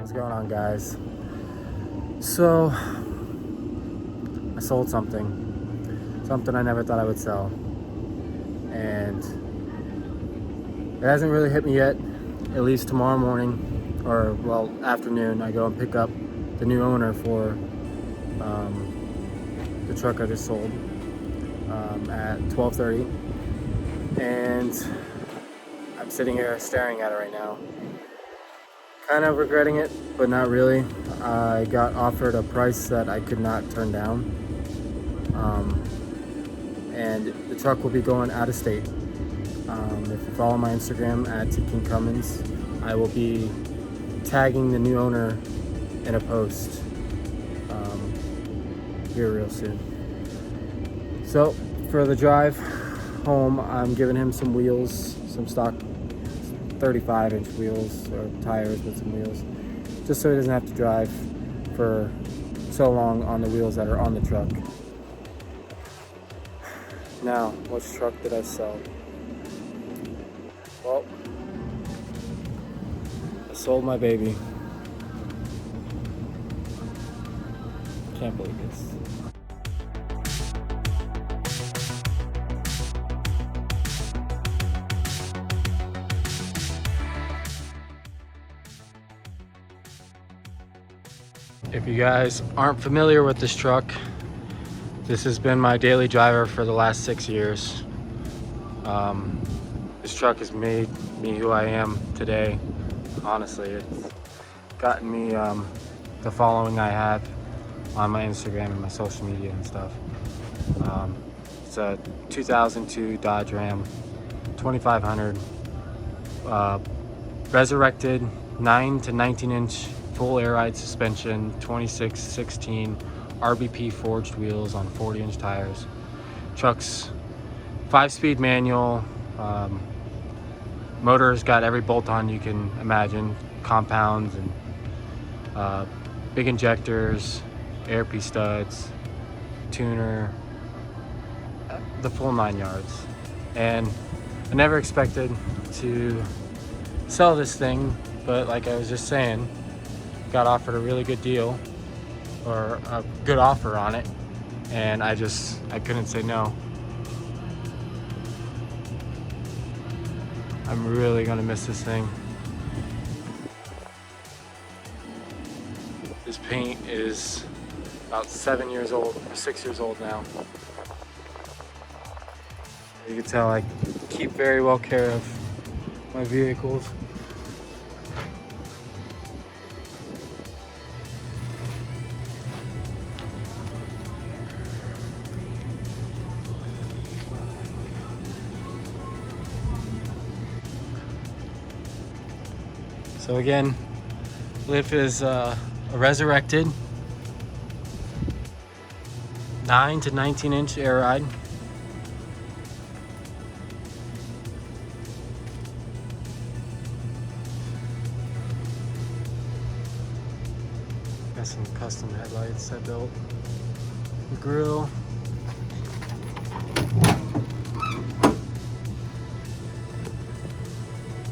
What's going on, guys? So I sold something I never thought I would sell, and it hasn't really hit me yet. At least tomorrow morning, or well, afternoon, I go and pick up the new owner for the truck I just sold at 12:30, and I'm sitting here staring at it right now. Kind of regretting it, but not really. I got offered a price that I could not turn down. And the truck will be going out of state. If you follow my Instagram at King Cummins, I will be tagging the new owner in a post here real soon. So for the drive home, I'm giving him some wheels, some stock 35-inch wheels or tires with some wheels, just so he doesn't have to drive for so long on the wheels that are on the truck. Now, which truck did I sell? Well, I sold my baby. Can't believe this. If you guys aren't familiar with this truck, this has been my daily driver for the last 6 years. This truck has made me who I am today. Honestly, it's gotten me the following I have on my Instagram and my social media and stuff. It's a 2002 Dodge Ram 2500, resurrected 9 to 19-inch full air ride suspension, 26/16 RBP forged wheels on 40-inch tires. Truck's 5-speed manual. Motor's got every bolt-on you can imagine, compounds and big injectors, air P studs, tuner, the full 9 yards. And I never expected to sell this thing, but like I was just saying, got offered a really good deal, or a good offer on it, and I couldn't say no. I'm really gonna miss this thing. This paint is about 7 years old, or 6 years old now. You can tell I keep very well care of my vehicles. So again, Lift is a resurrected 9 to 19-inch air ride. Got some custom headlights I built. The grill.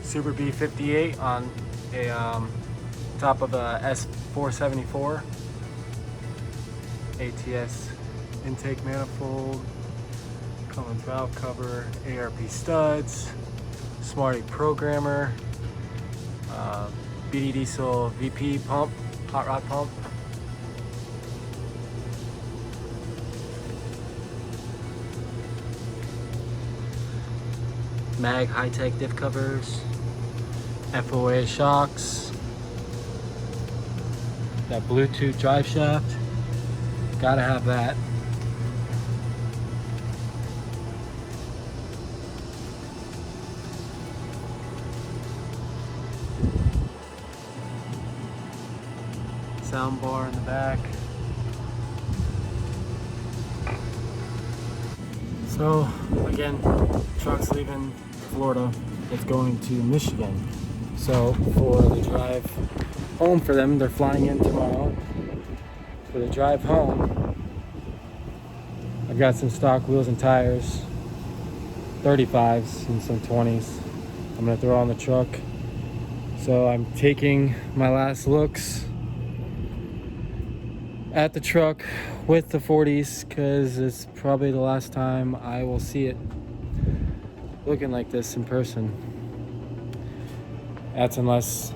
Super B58 on a top of a S474. ATS intake manifold, Cummins valve cover, ARP studs, Smarty programmer, BD Diesel VP pump, hot rod pump. Mag high-tech diff covers, FOA shocks, that Bluetooth drive shaft, gotta have that. Sound bar in the back. So again, truck's leaving Florida, it's going to Michigan. So for the drive home for them, they're flying in tomorrow. For the drive home, I've got some stock wheels and tires, 35s and some 20s. I'm gonna throw on the truck, So I'm taking my last looks at the truck with the 40s because it's probably the last time I will see it looking like this in person. That's unless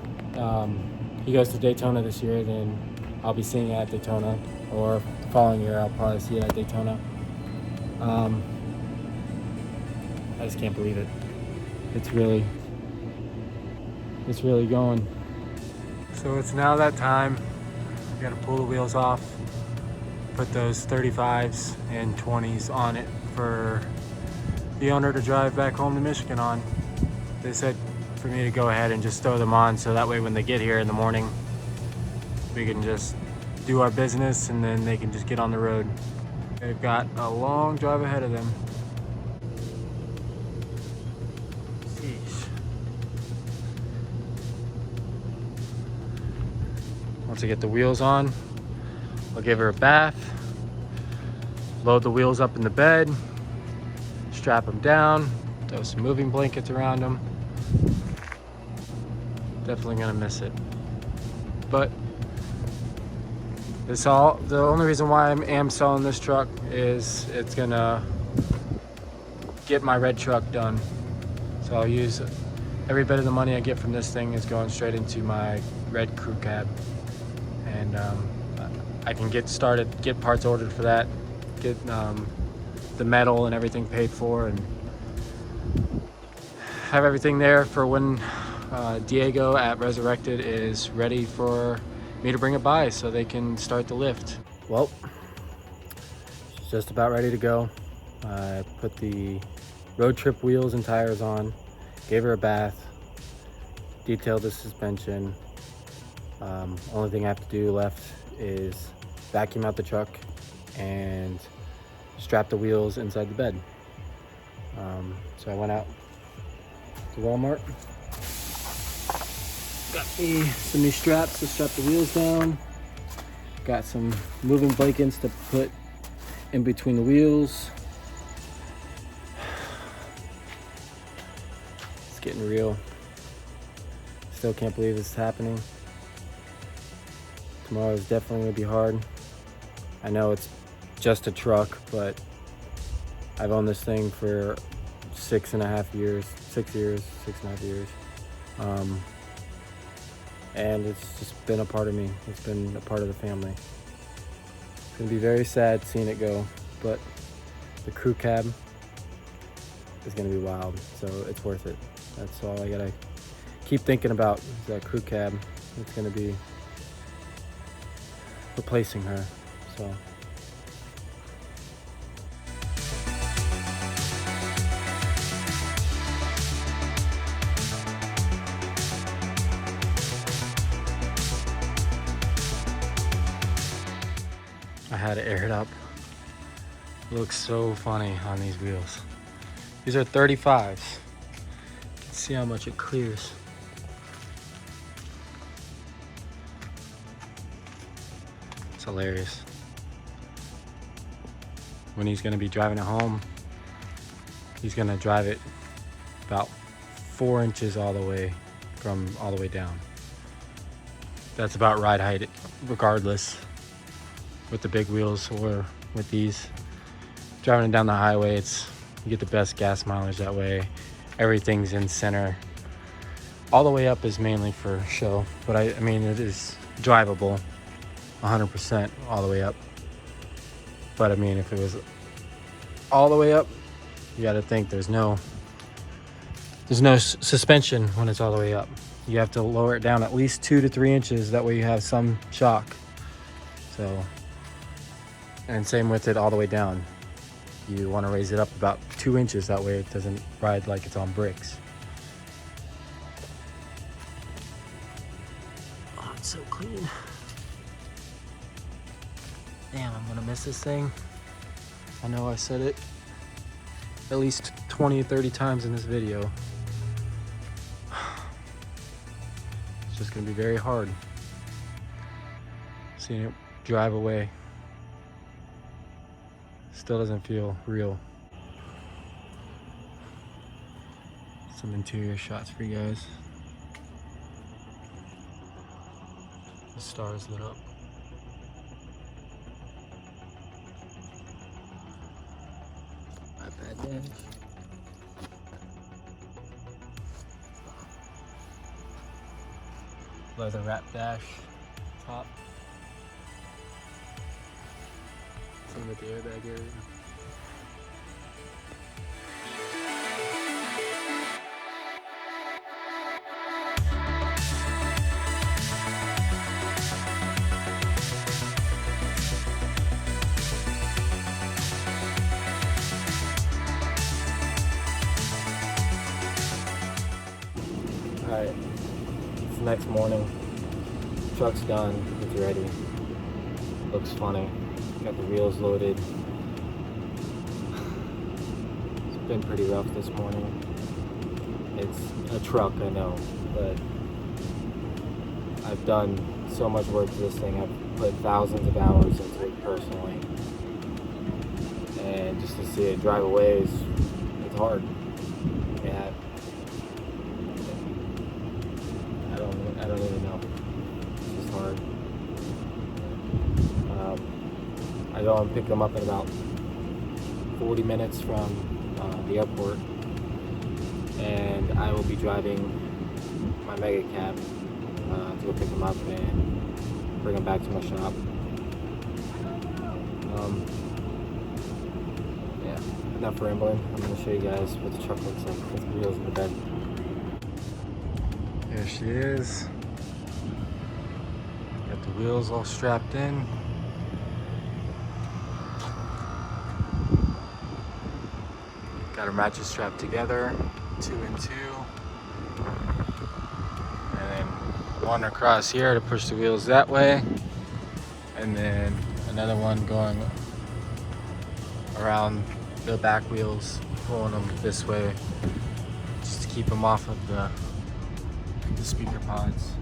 he goes to Daytona this year, then I'll be seeing it at Daytona, or the following year I'll probably see it at Daytona. I just can't believe it. It's really going. So it's now that time. We gotta pull the wheels off, put those 35s and 20s on it for the owner to drive back home to Michigan on. They said for me to go ahead and just throw them on, so that way when they get here in the morning, we can just do our business and then they can just get on the road. They've got a long drive ahead of them. Sheesh. Once I get the wheels on, I'll give her a bath, load the wheels up in the bed, strap them down, throw some moving blankets around them. Definitely gonna miss it. But the only reason why I am selling this truck is it's gonna get my red truck done. So I'll use every bit of the money I get from this thing is going straight into my red crew cab. And I can get started, get parts ordered for that, get the metal and everything paid for, and have everything there for when Diego at Resurrected is ready for me to bring it by so they can start the lift. Well, she's just about ready to go. I put the road trip wheels and tires on, gave her a bath, detailed the suspension. Only thing I have to do left is vacuum out the truck and strap the wheels inside the bed. So I went out to Walmart, got me some new straps to strap the wheels down, got some moving blankets to put in between the wheels. It's getting real. Still can't believe this is happening. Tomorrow is definitely gonna be hard. I know it's just a truck, but I've owned this thing for 6.5 years, 6.5 years. And it's just been a part of me. It's been a part of the family. It's gonna be very sad seeing it go, but the crew cab is gonna be wild, so it's worth it. That's all I gotta keep thinking about, is that crew cab. It's gonna be replacing her, so. I had to air it up. It looks so funny on these wheels. These are 35s. You can see how much it clears. It's hilarious. When he's gonna be driving it home, he's gonna drive it about 4 inches all the way down. That's about ride height regardless, with the big wheels or with these. Driving it down the highway, you get the best gas mileage that way. Everything's in center. All the way up is mainly for show, but I mean it is drivable 100% all the way up. But I mean, if it was all the way up, you got to think there's no suspension when it's all the way up. You have to lower it down at least 2 to 3 inches. That way you have some shock. So, and same with it all the way down. You want to raise it up about 2 inches. That way it doesn't ride like it's on bricks. Oh, it's so clean. Damn, I'm gonna miss this thing. I know I said it at least 20 or 30 times in this video. It's just gonna be very hard seeing it drive away. Still doesn't feel real. Some interior shots for you guys. The stars lit up. iPad dash. Leather wrap dash top. Same with the airbag area. Alright, it's the next morning. Truck's done, it's ready. Looks funny. Got the wheels loaded. It's been pretty rough this morning. It's a truck, I know, but I've done so much work to this thing. I've put thousands of hours into it personally. And just to see it drive away it's hard. Yeah. I don't even know. It's just hard. I go and pick them up in about 40 minutes from the airport, and I will be driving my mega cab to go pick them up and bring them back to my shop. Yeah, enough rambling. I'm going to show you guys what the truck looks like with the wheels in the bed. There she is. Got the wheels all strapped in. Got her matches strapped together, 2 and 2. And then one across here to push the wheels that way. And then another one going around the back wheels, pulling them this way, just to keep them off of the speaker pods.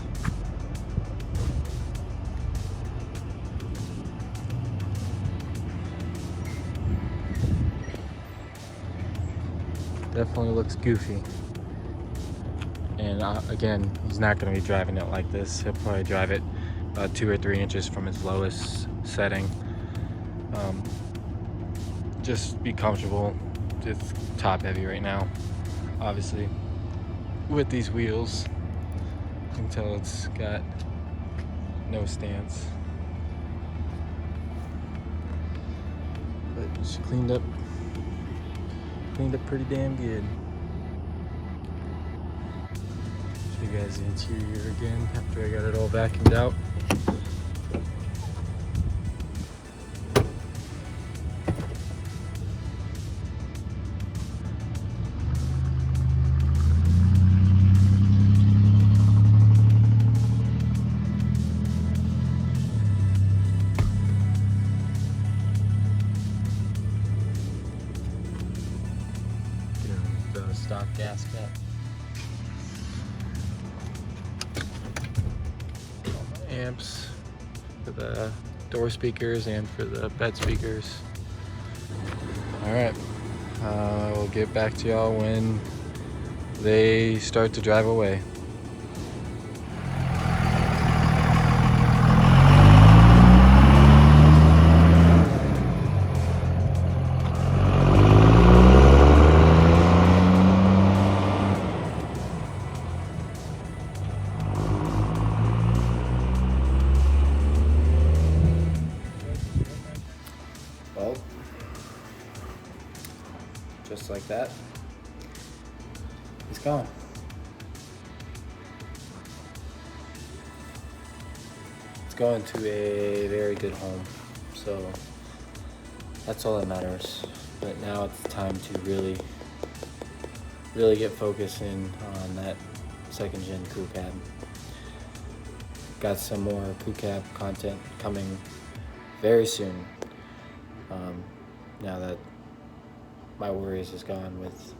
Definitely looks goofy. And again, he's not going to be driving it like this. He'll probably drive it about 2 or 3 inches from its lowest setting. Just be comfortable. It's top heavy right now, obviously. With these wheels, you can tell it's got no stance. But she cleaned up pretty damn good. Show you guys the interior again after I got it all vacuumed out. The stock gas cap. Amps for the door speakers and for the bed speakers. Alright, we'll get back to y'all when they start to drive away. Well, just like that, he's gone. It's going to a very good home, so that's all that matters. But now it's time to really get focusing on that second gen crew cab. Got some more crew cab content coming very soon. Now that my worries is gone with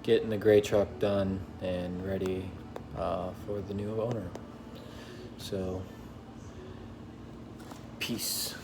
getting the gray truck done and ready for the new owner. So, peace.